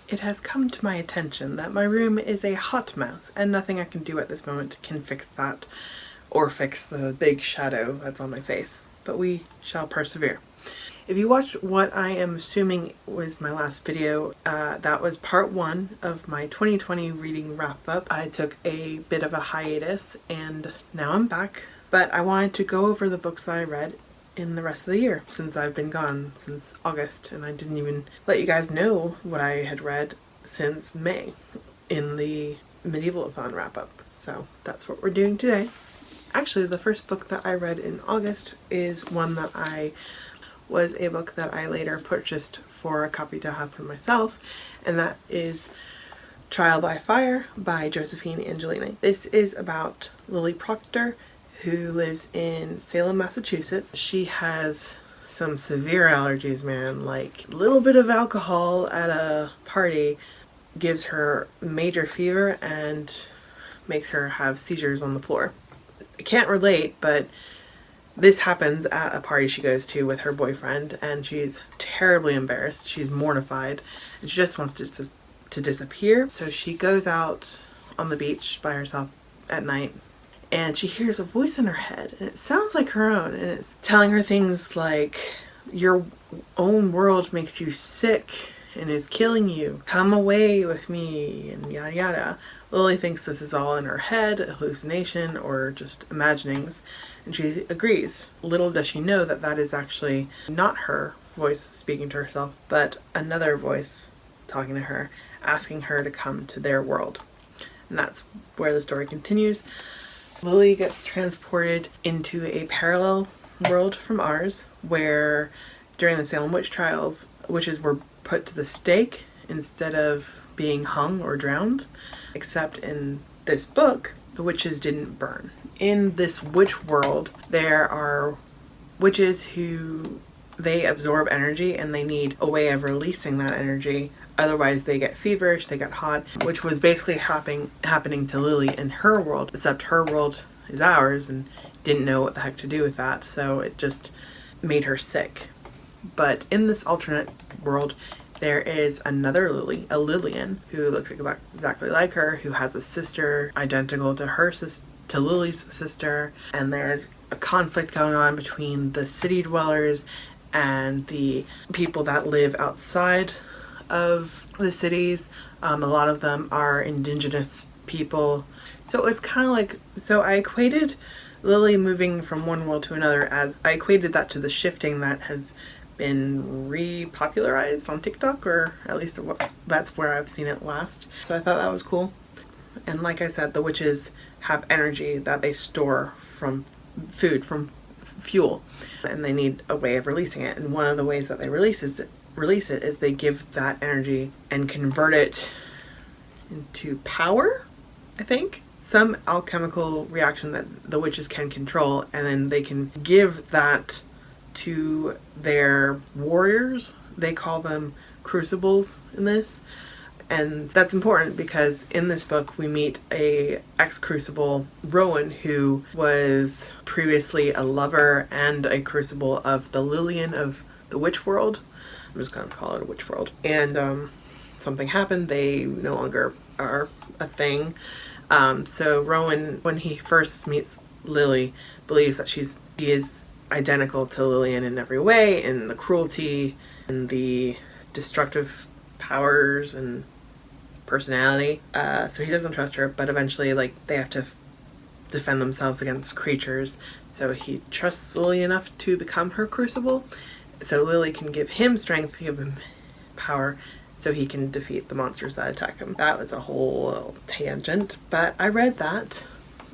It has come to my attention that my room is a hot mess and nothing I can do at this moment can fix that or fix the big shadow that's on my face, but we shall persevere. If you watched what I am assuming was my last video, that was part 1 of my 2020 reading wrap up. I took a bit of a hiatus and now I'm back, but I wanted to go over the books that I read in the rest of the year since I've been gone since August, and I didn't even let you guys know what I had read since May in the Medievalathon wrap up. So that's what we're doing today. Actually, the first book that I read in August is one that was a book that I later purchased for a copy to have for myself, and that is Trial by Fire by Josephine Angelini. This is about Lily Proctor, who lives in Salem, Massachusetts. She has some severe allergies, man. Like, a little bit of alcohol at a party gives her major fever and makes her have seizures on the floor. I can't relate, but this happens at a party she goes to with her boyfriend, and she's terribly embarrassed. She's mortified, and she just wants to disappear. So she goes out on the beach by herself at night, and she hears a voice in her head, and it sounds like her own, and it's telling her things like, your own world makes you sick and is killing you. Come away with me, and yada yada. Lily thinks this is all in her head, a hallucination, or just imaginings, and she agrees. Little does she know that that is actually not her voice speaking to herself, but another voice talking to her, asking her to come to their world. And that's where the story continues. Lily gets transported into a parallel world from ours, where during the Salem witch trials, witches were put to the stake instead of being hung or drowned, except in this book, the witches didn't burn. In this witch world, there are witches who they absorb energy and they need a way of releasing that energy. Otherwise they get feverish, they get hot, which was basically happening to Lily in her world, except her world is ours and didn't know what the heck to do with that, so it just made her sick. But in this alternate world, there is another Lily, a Lillian, who looks exactly like her, who has a sister identical to Lily's sister, and there's a conflict going on between the city dwellers and the people that live outside of the cities. A lot of them are indigenous people. So it was kind of like, so I equated Lily moving from one world to another as, I equated that to the shifting that has been repopularized on TikTok, or at least that's where I've seen it last. So I thought that was cool. And like I said, the witches have energy that they store from food, from fuel, and they need a way of releasing it. And one of the ways that they release it is they give that energy and convert it into power, I think. Some alchemical reaction that the witches can control, and then they can give that to their warriors. They call them crucibles in this. And that's important because in this book we meet a ex-crucible, Rowan, who was previously a lover and a crucible of the Lillian of the witch world. I'm just going to call it a witch world. And something happened. They no longer are a thing. So Rowan, when he first meets Lily, believes that she is identical to Lillian in every way, in the cruelty and the destructive powers and personality. So he doesn't trust her, but eventually, like, they have to defend themselves against creatures. So he trusts Lily enough to become her crucible, so Lily can give him strength, give him power, so he can defeat the monsters that attack him. That was a whole little tangent, but I read that.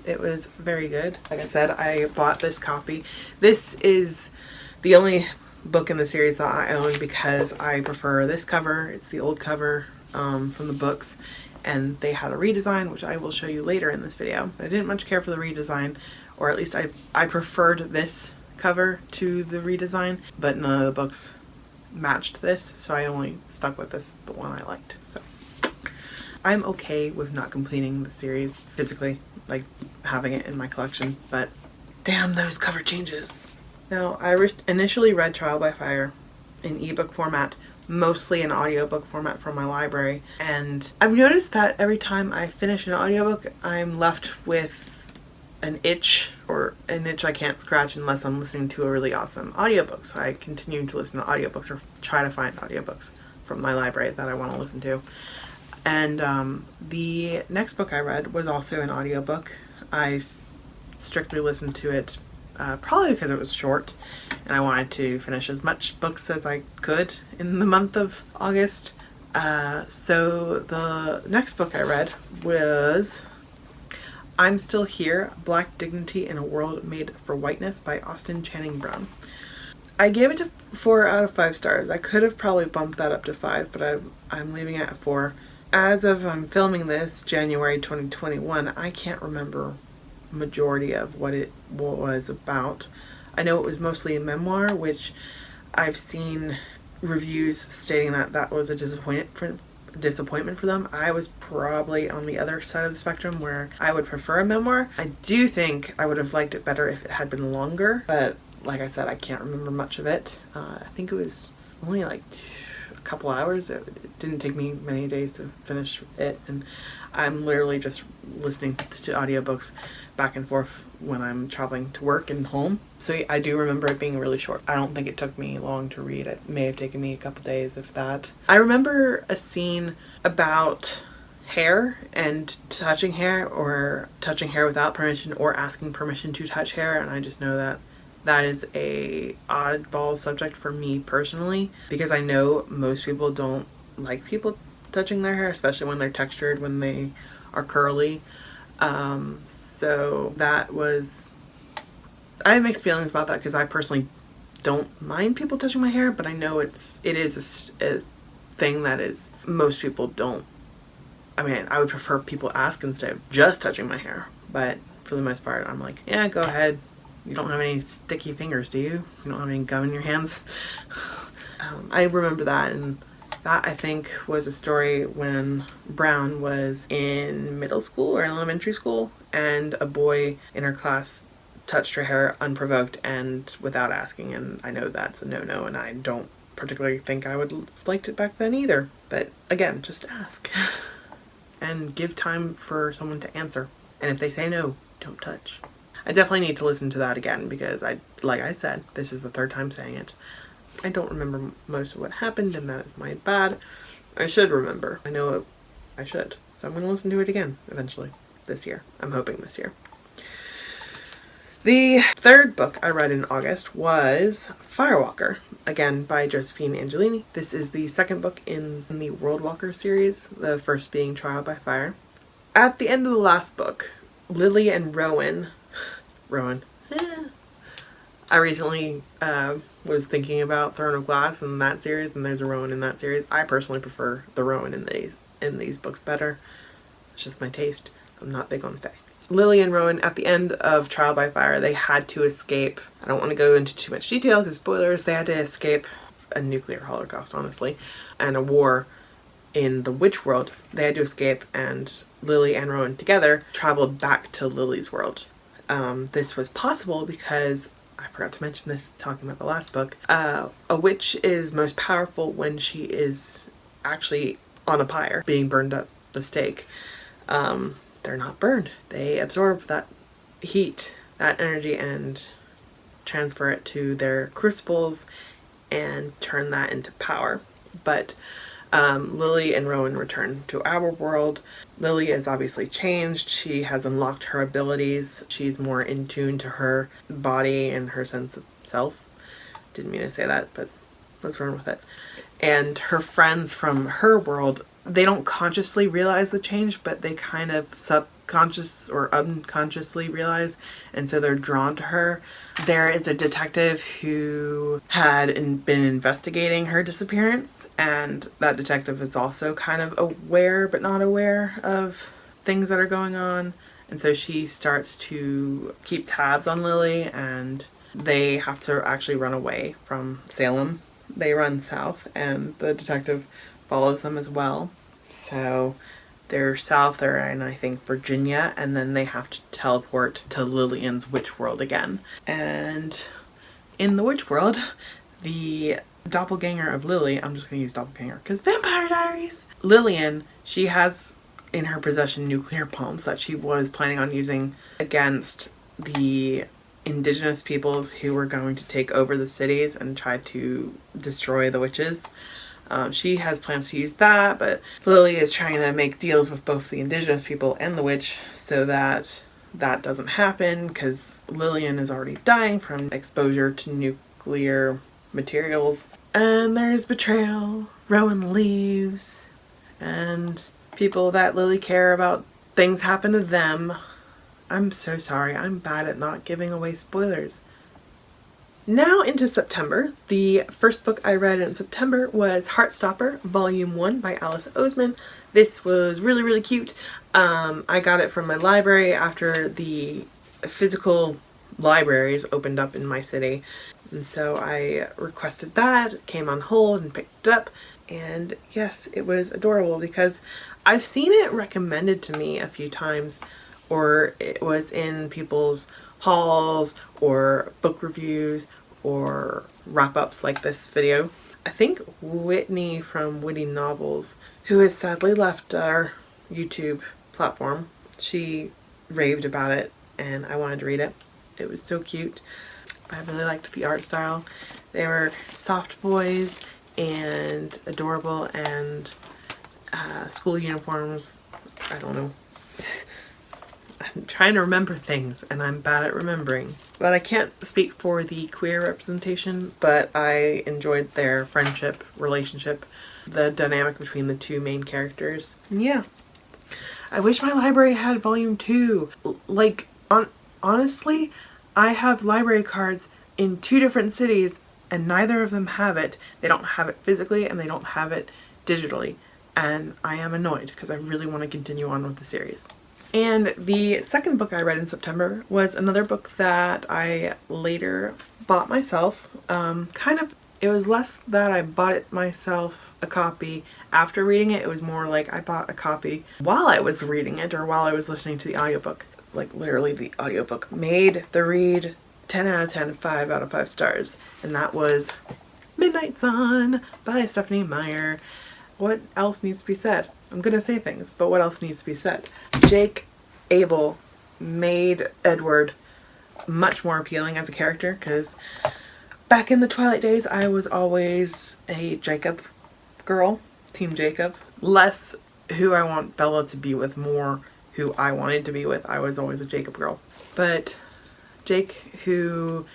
It was very good. Like I said, I bought this copy. This is the only book in the series that I own because I prefer this cover. It's the old cover from the books, and they had a redesign, which I will show you later in this video. I didn't much care for the redesign, or at least I preferred this cover to the redesign, but none of the books matched this, so I only stuck with this, the one I liked. So I'm okay with not completing the series physically, like having it in my collection, but damn those cover changes. Now, I initially read Trial by Fire in ebook format mostly in audiobook format from my library. And I've noticed that every time I finish an audiobook, I'm left with an itch, or an itch I can't scratch unless I'm listening to a really awesome audiobook. So I continue to listen to audiobooks, or try to find audiobooks from my library that I want to listen to. And the next book I read was also an audiobook. I strictly listened to it probably because it was short and I wanted to finish as much books as I could in the month of August. So the next book I read was I'm Still Here, Black Dignity in a World Made for Whiteness by Austen Channing Brown. I gave it 4 out of 5 stars. I could have probably bumped that up to 5, but I'm leaving it at 4. As of filming this, January 2021, I can't remember majority of what it was about. I know it was mostly a memoir, which I've seen reviews stating that that was a disappointment for them. I was probably on the other side of the spectrum where I would prefer a memoir. I do think I would have liked it better if it had been longer, but like I said, I can't remember much of it. I think it was only like a couple hours. It didn't take me many days to finish it, and I'm literally just listening to audiobooks back and forth when I'm traveling to work and home. So I do remember it being really short. I don't think it took me long to read. It may have taken me a couple days, if that. I remember a scene about hair and touching hair, or touching hair without permission, or asking permission to touch hair, and I just know that that is a oddball subject for me personally, because I know most people don't like people touching their hair, especially when they're textured, when they are curly. So that was, I have mixed feelings about that, because I personally don't mind people touching my hair, but I know it is a thing that is, most people don't. I mean, I would prefer people ask instead of just touching my hair, but for the most part, I'm like, yeah, go ahead. You don't have any sticky fingers, do you? You don't have any gum in your hands? I remember that, and that, I think, was a story when Brown was in middle school or elementary school, and a boy in her class touched her hair unprovoked and without asking, and I know that's a no-no, and I don't particularly think I would have liked it back then either. But again, just ask. And give time for someone to answer. And if they say no, don't touch. I definitely need to listen to that again, because like I said, this is the 3rd time saying it. I don't remember most of what happened, and that is my bad. I should remember. I know I should. So I'm going to listen to it again eventually this year. I'm hoping this year. The 3rd book I read in August was Firewalker, again by Josephine Angelini. This is the 2nd book in the Worldwalker series, the first being Trial by Fire. At the end of the last book, Lily and Rowan, I recently was thinking about Throne of Glass in that series, and there's a Rowan in that series. I personally prefer the Rowan in these books better. It's just my taste. I'm not big on Fae. Lily and Rowan, at the end of Trial by Fire, they had to escape. I don't want to go into too much detail because spoilers. They had to escape a nuclear holocaust, honestly, and a war in the witch world. They had to escape, and Lily and Rowan together traveled back to Lily's world. This was possible because, I forgot to mention this talking about the last book, a witch is most powerful when she is actually on a pyre, being burned at the stake. They're not burned. They absorb that heat, that energy, and transfer it to their crucibles and turn that into power. But Lily and Rowan return to our world. Lily is obviously changed. She has unlocked her abilities. She's more in tune to her body and her sense of self. Didn't mean to say that, but let's run with it. And her friends from her world, they don't consciously realize the change, but they kind of subconscious or unconsciously realize, and so they're drawn to her. There is a detective who had been investigating her disappearance, and that detective is also kind of aware but not aware of things that are going on, and so she starts to keep tabs on Lily, and they have to actually run away from Salem. They run south, and the detective follows them as well. So they're south, they're in, I think, Virginia, and then they have to teleport to Lillian's witch world again. And in the witch world, the doppelganger of Lily, I'm just going to use doppelganger because Vampire Diaries. Lillian, she has in her possession nuclear bombs that she was planning on using against the indigenous peoples who were going to take over the cities and try to destroy the witches. She has plans to use that, but Lily is trying to make deals with both the indigenous people and the witch so that that doesn't happen, because Lillian is already dying from exposure to nuclear materials. And there's betrayal, Rowan leaves, and people that Lily care about, things happen to them. I'm so sorry, I'm bad at not giving away spoilers. Now into September. The first book I read in September was Heartstopper, Volume 1 by Alice Oseman. This was really, really cute. I got it from my library after the physical libraries opened up in my city. And so I requested that, it came on hold and picked it up. And yes, it was adorable because I've seen it recommended to me a few times, or it was in people's hauls or book reviews or wrap-ups like this video. I think Whitney from Witty Novels, who has sadly left our YouTube platform, she raved about it and I wanted to read it. It was so cute. I really liked the art style. They were soft boys and adorable, and school uniforms. I don't know. I'm trying to remember things and I'm bad at remembering. But I can't speak for the queer representation, but I enjoyed their friendship, relationship, the dynamic between the two main characters. And yeah. I wish my library had volume 2. Like, honestly, I have library cards in 2 different cities and neither of them have it. They don't have it physically and they don't have it digitally. And I am annoyed because I really want to continue on with the series. And the second book I read in September was another book that I later bought myself. It was less that I bought it myself a copy after reading it. It was more like I bought a copy while I was reading it or while I was listening to the audiobook. Like literally the audiobook made the read 10 out of 10, 5 out of 5 stars. And that was Midnight Sun by Stephanie Meyer. What else needs to be said? I'm gonna say things, but what else needs to be said? Jake Abel made Edward much more appealing as a character, because back in the Twilight days I was always a Jacob girl, Team Jacob. Less who I want Bella to be with, more who I wanted to be with. I was always a Jacob girl. But Jake, who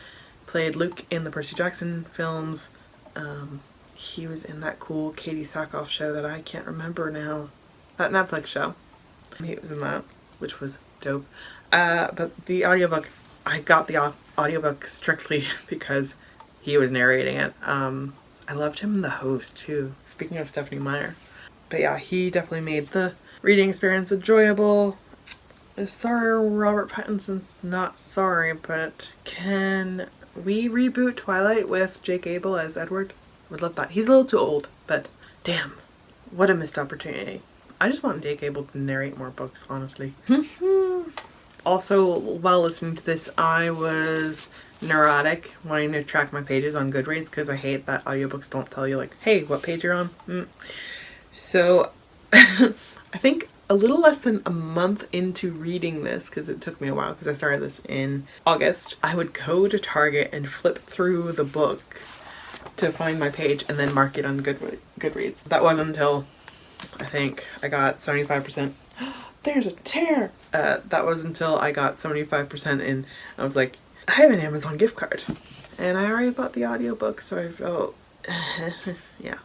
played Luke in the Percy Jackson films, he was in that cool Katie Sackhoff show that I can't remember now. That Netflix show. He was in that, which was dope. But the audiobook, I got the audiobook strictly because he was narrating it. I loved him in The Host too, speaking of Stephanie Meyer. But yeah, he definitely made the reading experience enjoyable. Sorry Robert Pattinson's not sorry, but can we reboot Twilight with Jake Abel as Edward? Would love that. He's a little too old, but damn, what a missed opportunity. I just want Jake Abel to narrate more books, honestly. Also, while listening to this, I was neurotic, wanting to track my pages on Goodreads because I hate that audiobooks don't tell you like, hey, what page you're on. So I think a little less than a month into reading this, because it took me a while because I started this in August, I would go to Target and flip through the book to find my page and then mark it on Goodreads. That wasn't until I think I got 75%. There's a tear! That was until I got 75% in. I was like, I have an Amazon gift card. And I already bought the audiobook, so I felt, yeah.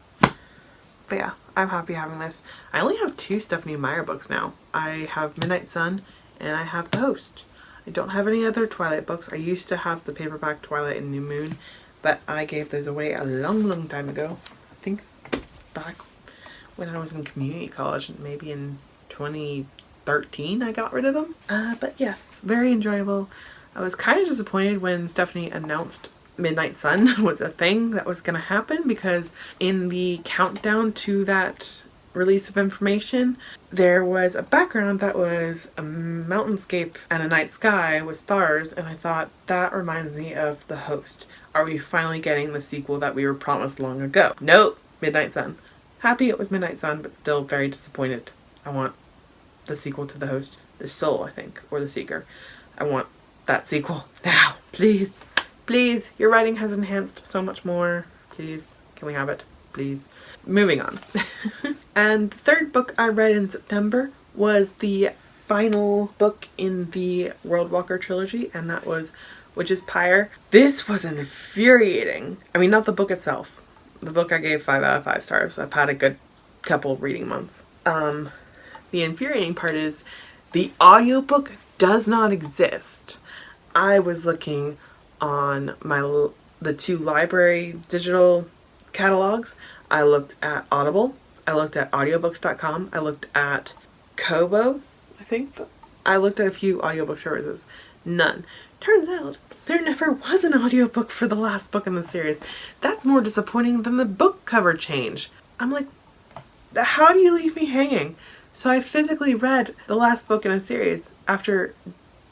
But yeah, I'm happy having this. I only have 2 Stephanie Meyer books now. I have Midnight Sun and I have The Host. I don't have any other Twilight books. I used to have the paperback Twilight and New Moon, but I gave those away a long, long time ago. I think back when I was in community college, maybe in 2013 I got rid of them. But yes, very enjoyable. I was kind of disappointed when Stephanie announced Midnight Sun was a thing that was going to happen, because in the countdown to that release of information, there was a background that was a mountainscape and a night sky with stars, and I thought that reminds me of The Host. Are we finally getting the sequel that we were promised long ago? Nope. Midnight Sun. Happy it was Midnight Sun, but still very disappointed. I want the sequel to The Host. The Soul, I think, or The Seeker. I want that sequel now. Please. Please. Your writing has enhanced so much more. Please. Can we have it? Please. Moving on. And the third book I read in September was the final book in the Worldwalker trilogy, and that was Pyre. This was infuriating. I mean, not the book itself. The book I gave 5 out of 5 stars. I've had a good couple reading months. The infuriating part is the audiobook does not exist. I was looking on the 2 library digital catalogs. I looked at Audible. I looked at audiobooks.com. I looked at Kobo, I think. I looked at a few audiobook services. None. Turns out there never was an audiobook for the last book in the series. That's more disappointing than the book cover change. I'm like, how do you leave me hanging? So I physically read the last book in a series after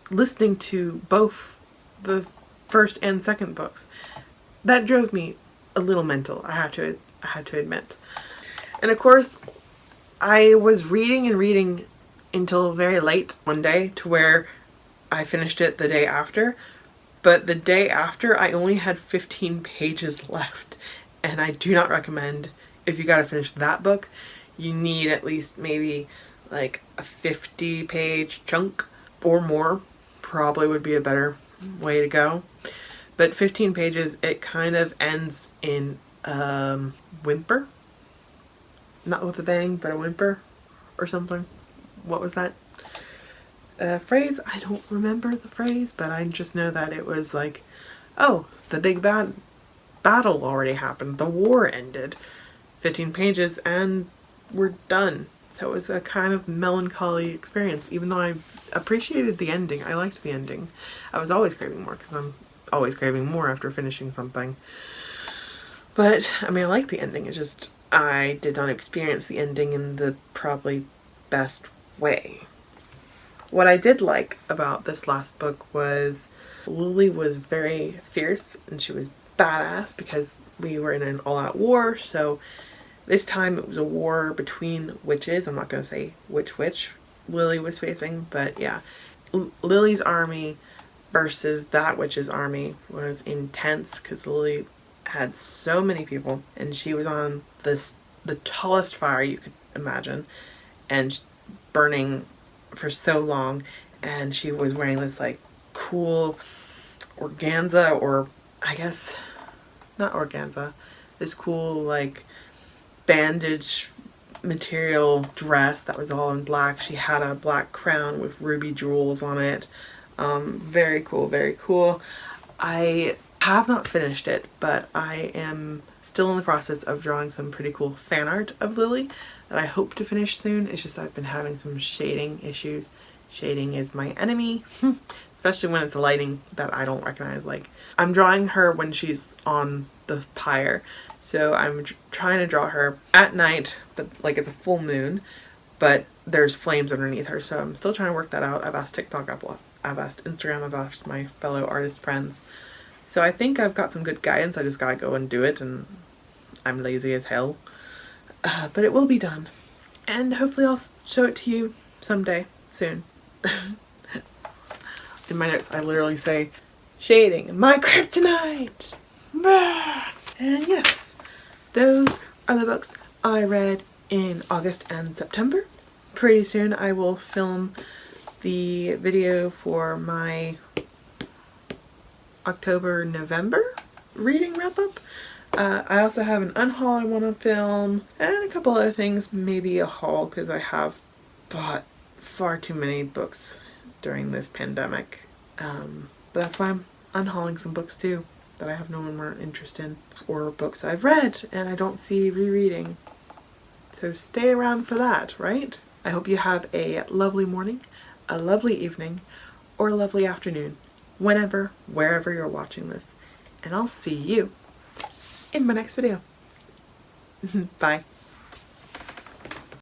listening to both the first and second books. That drove me a little mental, I have to admit. And of course, I was reading and reading until very late one day, to where I finished it the day after. But the day after, I only had 15 pages left. And I do not recommend, if you gotta finish that book, you need at least maybe like a 50-page chunk or more. Probably would be a better way to go. But 15 pages, it kind of ends in whimper. Not with a bang, but a whimper or something. What was that phrase? I don't remember the phrase, but I just know that it was like, oh, the big bad battle already happened. The war ended. 15 pages and we're done. So it was a kind of melancholy experience, even though I appreciated the ending. I liked the ending. I was always craving more, because I'm always craving more after finishing something. But, I mean, I like the ending. It's just, I did not experience the ending in the probably best way. What I did like about this last book was Lily was very fierce and she was badass, because we were in an all-out war. So this time it was a war between witches. I'm not going to say which witch Lily was facing, but yeah. Lily's army versus that witch's army was intense, because Lily had so many people and she was on the tallest fire you could imagine and burning for so long, and she was wearing this like cool organza, or I guess not organza, this cool like bandage material dress that was all in black. She had a black crown with ruby jewels on it. Very cool, very cool. I have not finished it, but I am still in the process of drawing some pretty cool fan art of Lily that I hope to finish soon. It's just I've been having some shading issues. Shading is my enemy, especially when it's lighting that I don't recognize. Like, I'm drawing her when she's on the pyre, so I'm trying to draw her at night, but like it's a full moon, but there's flames underneath her, so I'm still trying to work that out. I've asked TikTok, I've asked Instagram, I've asked my fellow artist friends. So I think I've got some good guidance. I just gotta go and do it, and I'm lazy as hell. But it will be done. And hopefully I'll show it to you someday, soon. In my notes I literally say, shading, my kryptonite! And yes, those are the books I read in August and September. Pretty soon I will film the video for my October-November reading wrap-up. I also have an unhaul I want to film, and a couple other things, maybe a haul, because I have bought far too many books during this pandemic. But that's why I'm unhauling some books too that I have no more interest in, or books I've read and I don't see rereading. So stay around for that, right? I hope you have a lovely morning, a lovely evening, or a lovely afternoon, whenever, wherever you're watching this. And I'll see you in my next video. Bye.